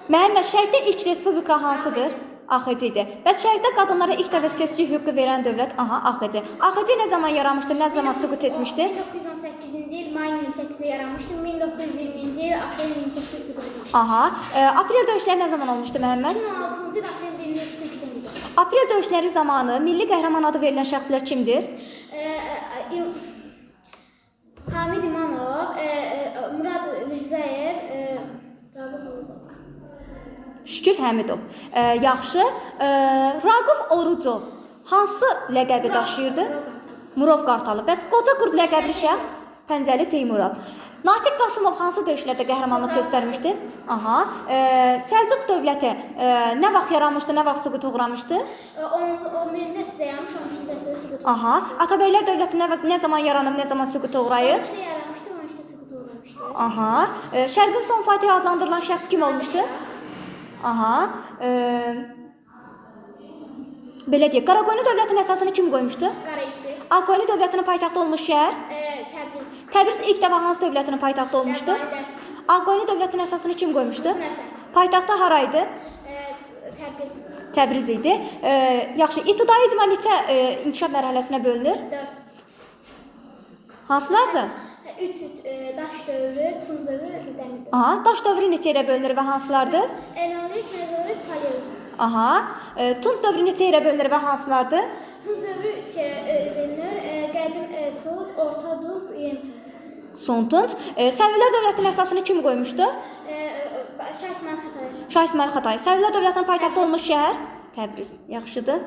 Məhəmməd, Şərqdə ilk respublika hansıdır? AXC idi. Bəs Şərqdə qadınlara ilk dəfə seçki hüququ verən dövlət AXC. AXC nə zaman yaranmışdı, nə zaman süqut etmişdi? 1918-ci il mayın 28-də yaranmışdı. 1920-ci il aprel 28-də süqut etmişdi. Aprel döyüşləri nə zaman olmuşdu Məhəmməd? 2006-cı il aprel 28-də. Aprel döyüşləri zamanı milli qəhrəman adı verilən şəxslər kimdir? Samid İmanov, Murad Mirzəyev, Raqib Orucov. Şükür Həmidov. Yaxşı. Raqif Orucov hansı ləqəbi daşıyırdı? Murov Qartalı. Bəs Qoca Qurd ləqəbli şəxs? Pəncəli Teymurov. Natiq Qasımov hansı döyüşlərdə qəhrəmanlıq göstərmişdi? Səlcuq dövləti nə vaxt yaranmışdı, nə vaxt süquta uğramışdı? 11-ci əsrdə yaranmış, 12-ci əsrdə süquta uğramışdı. Atabəylər dövləti nə zaman yaranıb, nə zaman süquta uğrayıb? 12-də yaranmışdı, 13-də süquta uğramışdı. Şərqin son fatihi adlandırılan şəxs kim olmuşdu? Belə deyək, Qaraqoyunlu dövlətinin əsasını kim qoymuşdu? Qarayüzü. Ağqoyunlu dövlətinin paytaxtı olmuş şəhər? Təbriz. Təbriz ilk dəfə hansı dövlətinin paytaxtı olmuşdu? Ağqoyunlu dövlətinin əsasını kim qoymuşdu? Paytaxtı haraydı? Təbriz. Təbriz idi. Yaxşı, ibtidai icma neçə inkişaf mərhələsinə bölünür? 4. Hansılardır? 3 daş dövrü, tunc dövrü, dəmir dövrü. Daş dövrü neçə yerə bölünür və hansılardır? Eneolit, mezolit, paleolit. Tunc dövrü neçə yerə bölünür və hansılardır? Tunc dövrü 3 yerə bölünür. Qədim tunc, orta tunc, yeni tunc. Son tunc. Səvilər dövlətinin əsasını kim qoymuşdu? Şah İsmayıl Xətai. Şah İsmayıl Xətai. Səvilər dövlətinin paytaxtı olmuş şəhər? Təbriz. Yaxşıdır.